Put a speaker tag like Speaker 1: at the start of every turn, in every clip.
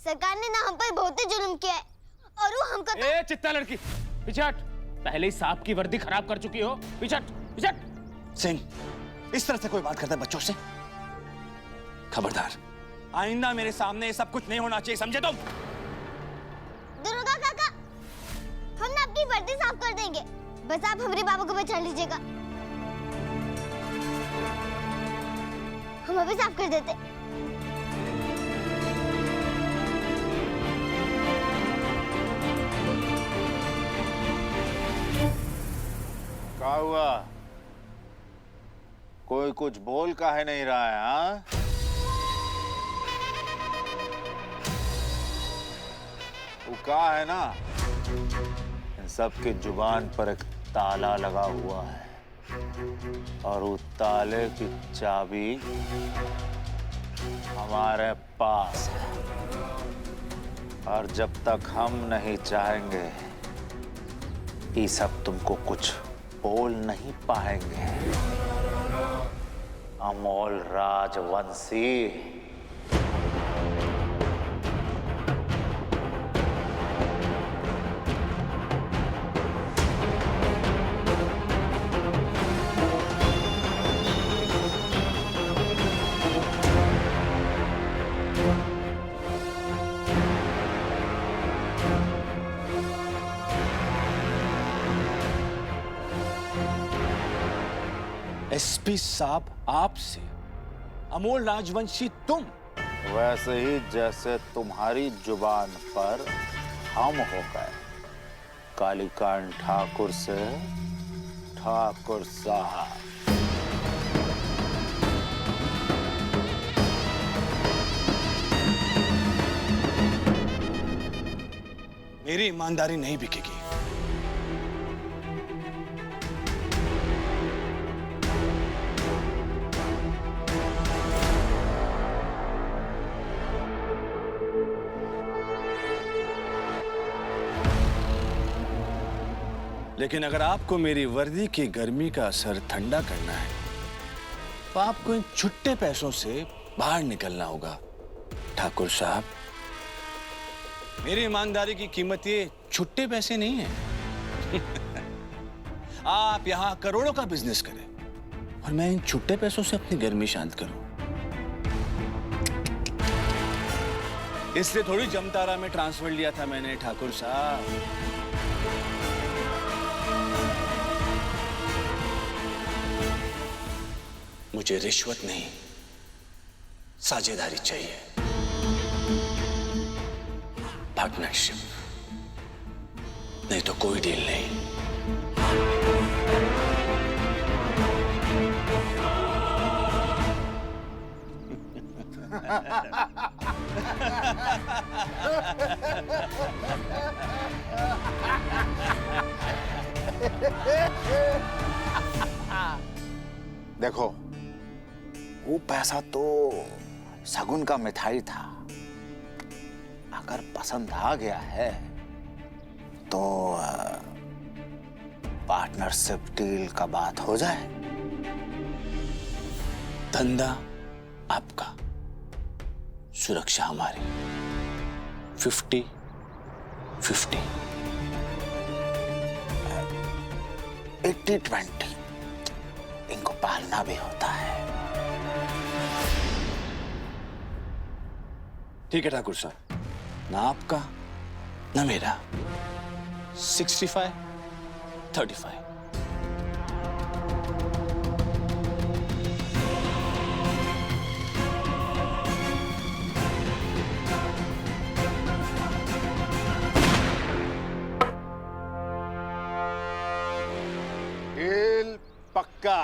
Speaker 1: सरकार ने ना हम पर बहुत ही जुल्म किया है और वो हमको
Speaker 2: ए चित्ता लड़की, पीछे हट। पहले ही सांप की वर्दी खराब कर चुकी हो। पीछे हट, पीछे हट।
Speaker 3: सिंह, इस तरह से कोई बात करता है बच्चों से? खबरदार, आइंदा मेरे सामने ये सब कुछ नहीं होना चाहिए, समझे तुम?
Speaker 1: दुर्गा काका, हम ना आपकी वर्दी साफ कर देंगे, बस आप हमारे बाबू को बचा लीजिएगा। हम अभी साफ कर देते।
Speaker 4: क्या हुआ? कोई कुछ बोल काहे नहीं रहा है? हाँ, वो क्या है ना, इन सबके जुबान पर एक ताला लगा हुआ है और वो ताले की चाबी हमारे पास है और जब तक हम नहीं चाहेंगे ये सब तुमको कुछ बोल नहीं पाएंगे। अमोल राजवंशी,
Speaker 3: एसपी साहब आपसे, अमोल राजवंशी तुम?
Speaker 4: वैसे ही जैसे तुम्हारी जुबान पर हम हो गए कालीकांत ठाकुर से ठाकुर साहब।
Speaker 3: मेरी ईमानदारी नहीं बिकेगी। लेकिन अगर आपको मेरी वर्दी की गर्मी का असर ठंडा करना है तो आपको इन छुट्टे पैसों से बाहर निकलना होगा ठाकुर साहब। मेरी ईमानदारी की कीमत ये छुट्टे पैसे नहीं है। आप यहां करोड़ों का बिजनेस करें और मैं इन छुट्टे पैसों से अपनी गर्मी शांत करूं। इसलिए थोड़ी जमतारा में ट्रांसफर लिया था मैंने ठाकुर साहब। मुझे रिश्वत नहीं, साझेदारी चाहिए, पार्टनरशिप, नहीं तो कोई डील नहीं।
Speaker 4: देखो, वो पैसा तो शगुन का मिठाई था। अगर पसंद आ गया है तो पार्टनरशिप डील का बात हो जाए।
Speaker 3: धंधा आपका, सुरक्षा हमारी, 50-50,
Speaker 4: 80-20 इनको पालना भी होता है।
Speaker 3: ठीक है ठाकुर साहब, ना आपका ना मेरा, 65-35।
Speaker 4: डील पक्का।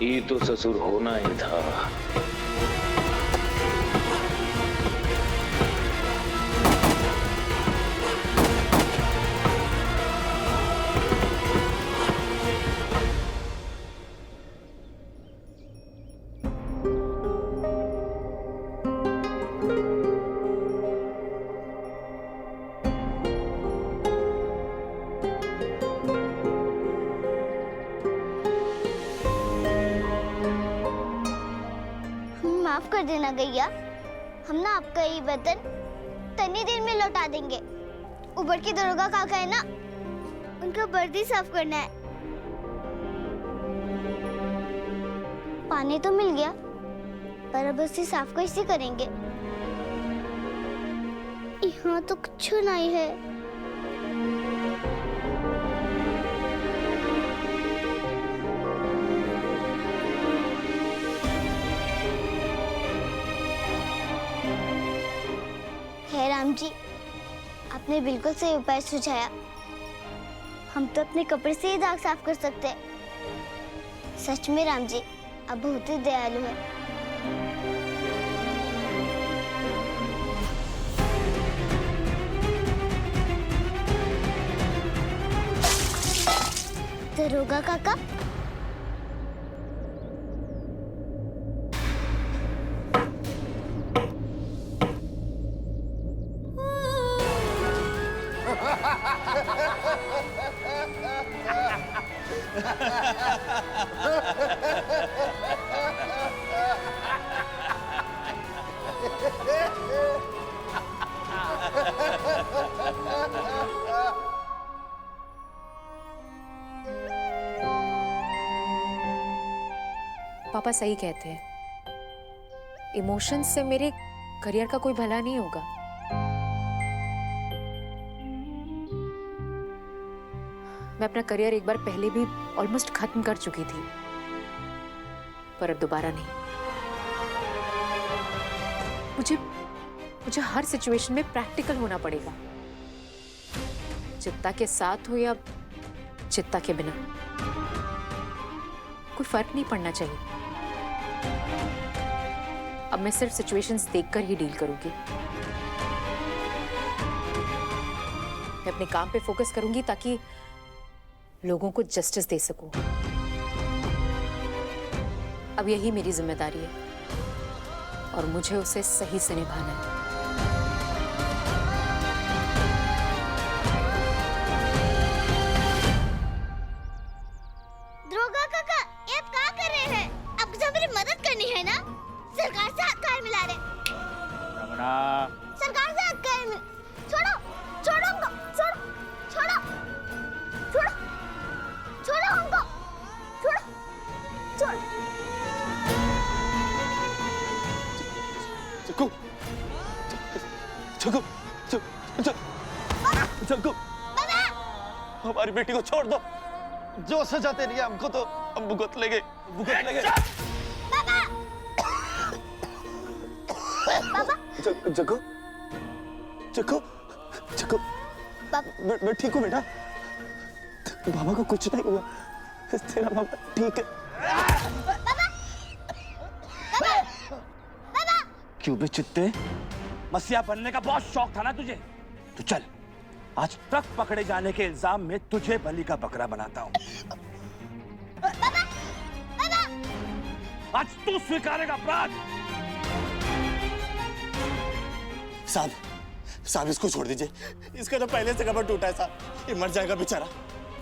Speaker 5: ये तो ससुर होना ही था।
Speaker 1: वर्दी ना गैया, हम ना आपका ये बर्तन तनी देर में लौटा देंगे। ऊपर की दरोगा काका है ना, उनका वर्दी साफ करना है। पानी तो मिल गया, पर अब उसे साफ कैसे करेंगे? यहाँ तो कुछ नहीं है। है राम जी, आपने बिल्कुल सही उपाय सुझाया। हम तो अपने कपड़े से ही दाग साफ कर सकते हैं। सच में राम जी, आप बहुत ही दयालु हैं। दरोगा काका,
Speaker 6: पापा सही कहते हैं, इमोशंस से मेरे करियर का कोई भला नहीं होगा। मैं अपना करियर एक बार पहले भी ऑलमोस्ट खत्म कर चुकी थी, पर अब दोबारा नहीं। मुझे हर सिचुएशन में प्रैक्टिकल होना पड़ेगा, चित्ता के साथ हो या चित्ता के बिना, कोई फर्क नहीं पड़ना चाहिए। अब मैं सिर्फ सिचुएशंस देखकर ही डील करूंगी। मैं अपने काम पे फोकस करूंगी ताकि लोगों को जस्टिस दे सकूं। अब यही मेरी जिम्मेदारी है और मुझे उसे सही से निभाना है।
Speaker 1: दरोगा काका, ये आप क्या कर रहे हैं? आपको तो मेरी मदद करनी है ना? सरकार से हाथ काहे मिला रहे?
Speaker 2: रमना,
Speaker 1: सरकार से हाथ काहे मिला? छोड़ो, छोड़ो हमको, छोड़ो, छोड़ो, छोड़ो, छोड़ो हमको, छोड़ो, छोड़ो।
Speaker 3: चक्कू, चक्कू, चक्कू, हमारी बेटी को छोड़ दो। जो सजा तेरी है हमको तो हम भुगत लेंगे, भुगत लेंगे। जग्गू, जग्गू, जग्गू, मैं ठीक हूँ बेटा। बाबा को कुछ नहीं हुआ, तेरा बाबा ठीक है। क्यों बे चित्ते?
Speaker 7: मसीहा बनने का बहुत शौक था ना तुझे? तो चल, आज ट्रक पकड़े जाने के इल्जाम में तुझे बलि का बकरा बनाता हूँ। आज तू स्वीकारेगा अपराध।
Speaker 3: साहब, साहब इसको छोड़ दीजिए। इसका तो पहले से कबर टूटा है साहब। ये मर जाएगा बेचारा।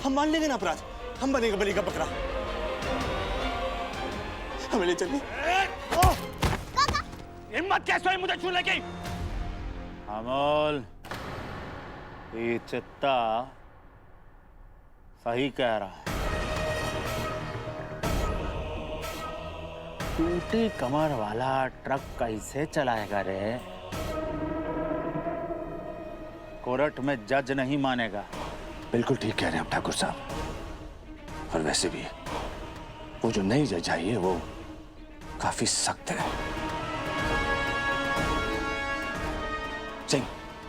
Speaker 3: हम मान लेंगे ना अपराध, हम बनेगा बलि का बकरा। हमें ले चलिए।
Speaker 7: हिम्मत कैसे हुई मुझे छूने की?
Speaker 4: अमोल, ये चित्ता सही कह रहा है। टूटी कमर वाला ट्रक कैसे चलाएगा रे? कोर्ट में जज नहीं मानेगा।
Speaker 3: बिल्कुल ठीक कह रहे हैं आप ठाकुर साहब। और वैसे भी वो जो नई जज आई है वो काफी सख्त है। सिंह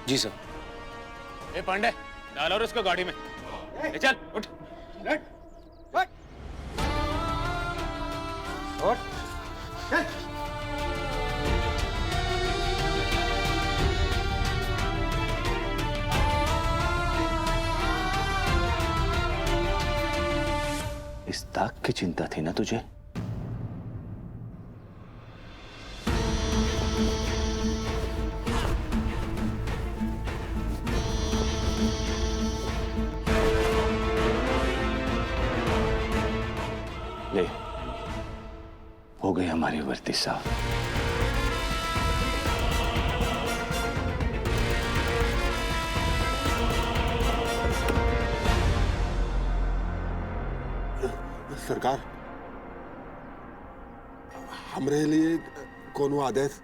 Speaker 2: जी सर। ए पांडे, डालो और उसको गाड़ी में ले चल। उठ
Speaker 3: इस दाग की चिंता थी ना तुझे? ले, हो गई हमारी वर्दी साफ।
Speaker 8: सरकार, हमरे लिए कोनो आदेश?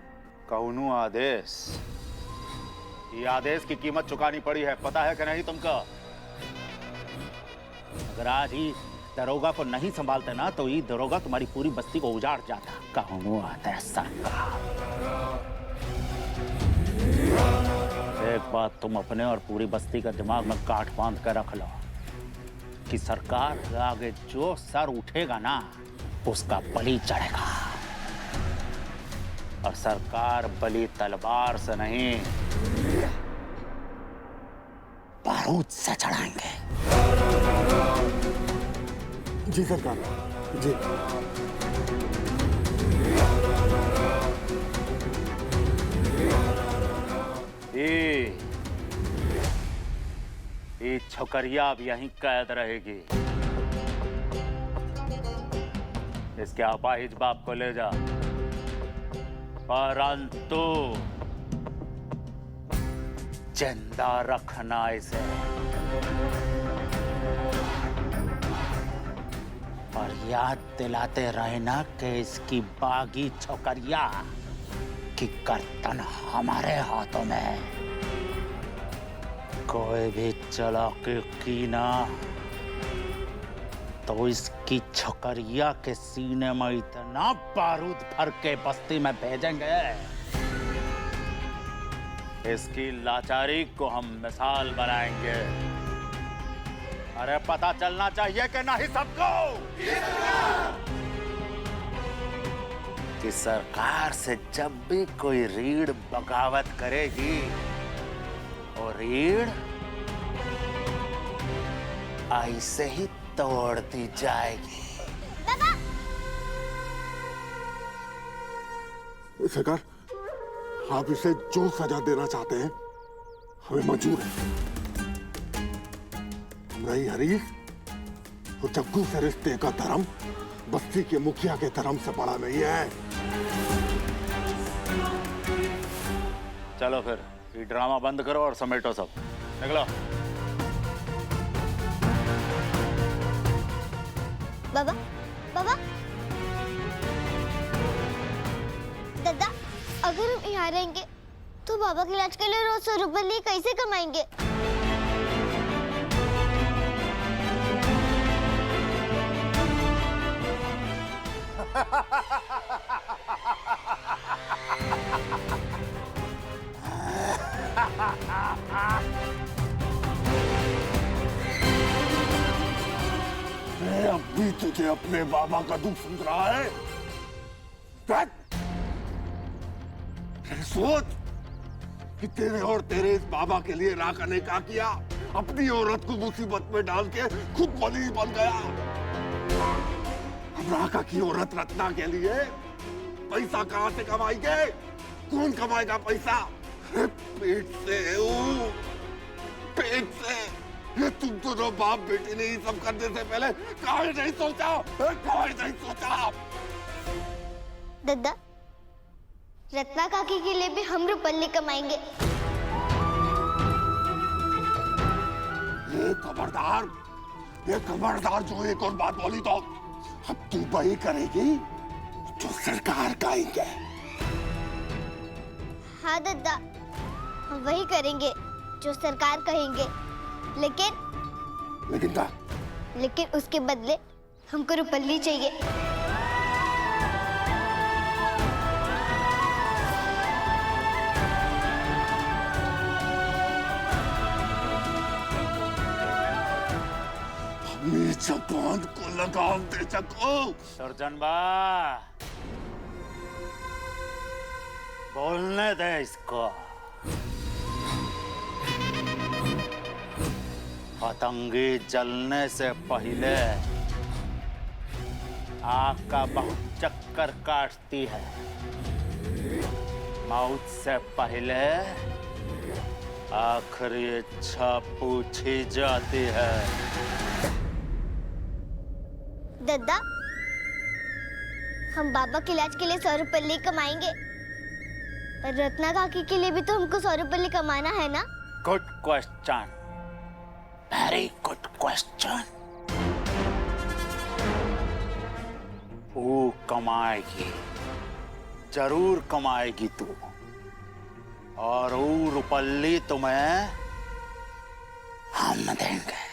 Speaker 4: कौनो आदेश? ये आदेश की कीमत चुकानी पड़ी है, पता है कि नहीं तुमको? अगर आज ही दरोगा को नहीं संभालते ना तो ये दरोगा तुम्हारी पूरी बस्ती को उजाड़ जाता। कौनो आदेश सरकार। एक बात तुम अपने और पूरी बस्ती का दिमाग में गांठ बांध कर रख लो कि सरकार के आगे जो सर उठेगा ना उसका बलि चढ़ेगा। और सरकार बलि तलवार से नहीं बारूद से चढ़ाएंगे।
Speaker 8: जी सरकार, जी। ये
Speaker 4: छोकरिया अब यहीं कैद रहेगी। इसके अपाहिज बाप को ले जा, परंतु जिंदा रखना इसे। और याद दिलाते रहना कि इसकी बागी छोकरिया की गर्दन हमारे हाथों में। कोई भी चालाकी की ना तो इसकी छोकरिया के सीने में इतना बारूद भर के बस्ती में भेजेंगे, इसकी लाचारी को हम मिसाल बनाएंगे। अरे पता चलना चाहिए कि नहीं सबको कि सरकार से जब भी कोई रीढ़ बगावत करेगी और रीढ़ ऐसे ही तोड़ दी जाएगी।
Speaker 8: सरकार, आप इसे जो सजा देना चाहते हैं हमें मंजूर है। हमारी हरीश और जग्गू से रिश्ते का धर्म बस्ती के मुखिया के धर्म से बड़ा नहीं है।
Speaker 4: चलो फिर ये ड्रामा बंद करो और समेटो सब, निकलो।
Speaker 1: बाबा, बाबा, दादा, अगर हम यहाँ रहेंगे तो बाबा के इलाज के लिए रोज 100 रुपए लिए कैसे कमाएंगे?
Speaker 8: अब भी तुझे अपने बाबा का दुख समझ रहा है? सोच कि तेरे और तेरे इस बाबा के लिए राका ने क्या किया। अपनी औरत को मुसीबत में डाल के खुद बलि बन गया। अब राका की औरत रत्ना के लिए पैसा कहां से कमाएंगे? कौन कमाएगा पैसा? पेट से, पेट से। ये तुम दोनों बाप बेटी ने ये सब करने से पहले काहे नहीं सोचा? काहे नहीं सोचा?
Speaker 1: दादा, रत्ना काकी के लिए भी हम रुपल्ली कमाएंगे।
Speaker 8: ये खबरदार जो एक और बात बोली तो अब तू वही करेगी जो सरकार कहेंगे।
Speaker 1: हाँ दादा, हम वही करेंगे जो सरकार कहेंगे।
Speaker 8: लेकिन क्या?
Speaker 1: लेकिन उसके बदले हमको रुपल्ली चाहिए।
Speaker 8: अपनी जबान को लगाम दे सको।
Speaker 4: सरजनबा, बोलने दे इसको। पतंगी जलने से पहले आग का बहुत चक्कर काटती है। मौत से पहले आखिरी इच्छा पूछी जाती है।
Speaker 1: दादा, हम बाबा के इलाज के लिए 100 रुपये कमाएंगे, पर रत्ना काकी के लिए भी तो हमको 100 रुपये कमाना है ना?
Speaker 4: Good question, very good question. वो कमाएगी, जरूर कमाएगी तू। और वो रुपल्ली तुम्हें हम देंगे।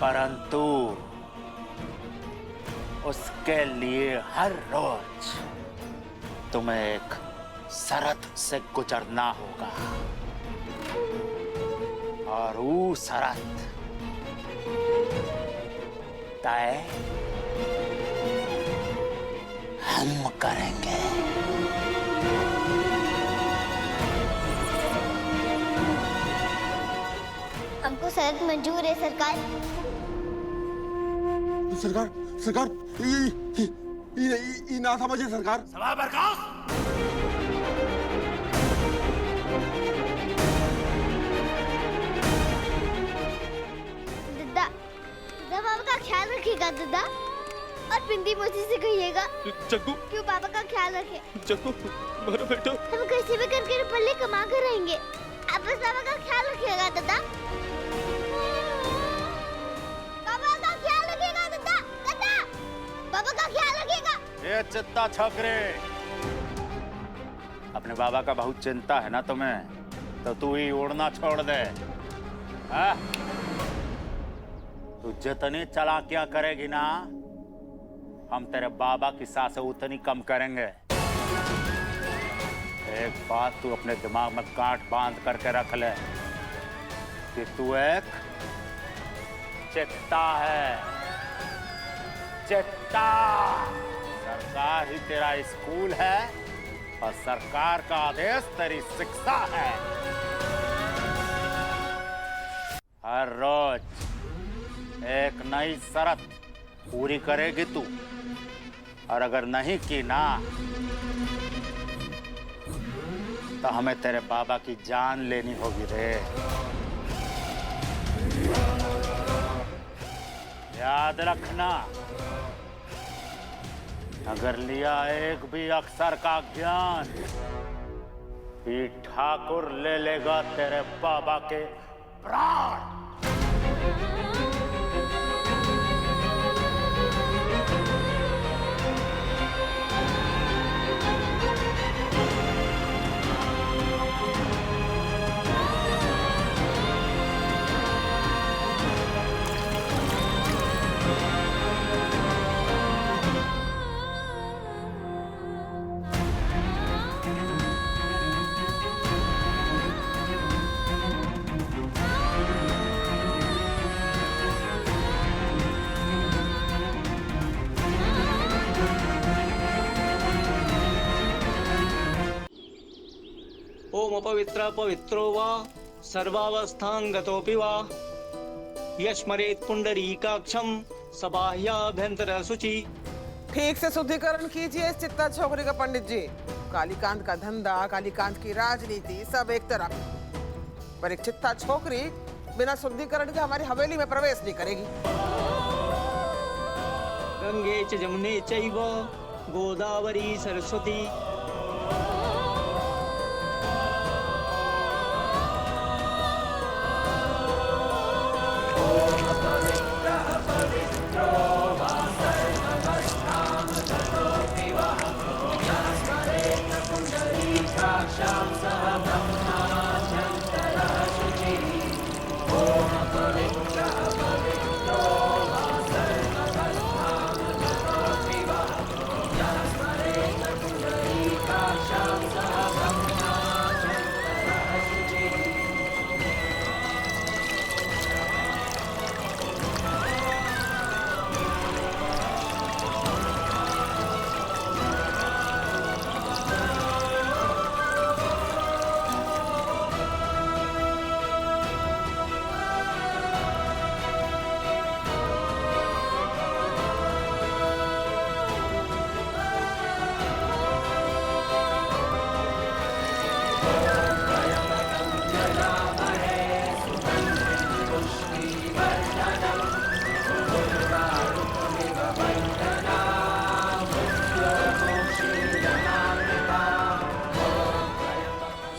Speaker 4: परंतु उसके लिए हर रोज तुम्हें एक शरत से गुजरना होगा, और वो शरत तय हम करेंगे।
Speaker 1: हमको शरत मंजूर है सरकार।
Speaker 8: सरकार सरकार ये ना समझे सरकार।
Speaker 7: सभा बर्खास्त।
Speaker 1: दद्दा, दद्दा पापा का ख्याल रखिएगा दद्दा, और बिंदी मोची से कहिएगा
Speaker 2: जग्गू,
Speaker 1: क्यों पापा का ख्याल रखे।
Speaker 2: जग्गू, मारो बेटा।
Speaker 1: हम कैसे भी करके रुपल्ले कमा कर रहेंगे, आप बस पापा का ख्याल रखिएगा दद्दा। पापा का ख्याल रखिएगा दद्दा, दद्दा, पापा का ख्याल रखिएगा।
Speaker 4: ये चित्ता छोकरे, अपने बाबा का बहुत चिंता है ना तुम्हें, तो तू ही उड़ना छोड़ दे। हाँ? तू जितनी चालाकियां करेगी ना, हम तेरे बाबा की सांसें उतनी कम करेंगे। एक बात तू अपने दिमाग में गांठ बांध करके रख ले कि तू एक चित्ता है। चित्ता। सरकार ही तेरा स्कूल है, और सरकार का आदेश तेरी शिक्षा है। हर रोज एक नई शर्त पूरी करेगी तू, और अगर नहीं की ना, तो हमें तेरे बाबा की जान लेनी होगी रे। याद रखना, अगर लिया एक भी अक्षर का ज्ञान, ये ठाकुर ले लेगा तेरे बाबा के प्राण।
Speaker 9: ओम अपवित्र पवित्रो वा सर्वावस्थां गतोऽपि वा यस्मरेत् पुंडरीकाक्षं सबाह्याभ्यंतर शुचि।
Speaker 10: ठीक से शुद्धिकरण कीजिए इस चित्ता छोकरी का पंडित जी। कालीकांत का धंधा, कालीकांत की राजनीति सब एक तरफ, पर एक चित्ता छोकरी बिना शुद्धिकरण के हमारी हवेली में प्रवेश नहीं करेगी।
Speaker 9: गंगे च जमुने चैव गोदावरी सरस्वती।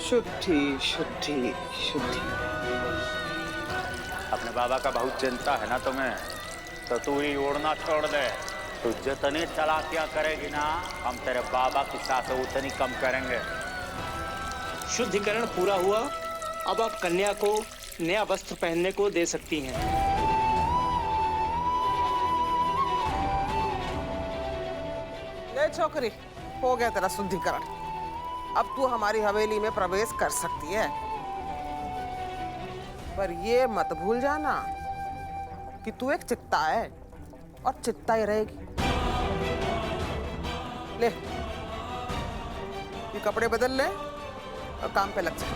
Speaker 10: शुद्धि शुद्धि शुद्धि।
Speaker 4: अपने बाबा का बहुत चिंता है ना तुम्हें, तो तू ही उड़ना छोड़ दे। तू जितनी चालाकियां करेगी ना, हम तेरे बाबा की सांसें उतनी कम करेंगे।
Speaker 9: शुद्धिकरण पूरा हुआ। अब आप कन्या को नया वस्त्र पहनने को दे सकती हैं।
Speaker 10: ले छोकरी, हो गया तेरा शुद्धिकरण। अब तू हमारी हवेली में प्रवेश कर सकती है, पर ये मत भूल जाना कि तू एक चित्ता है और चित्ता ही रहेगी। ले, ये कपड़े बदल ले और काम पे लग जा।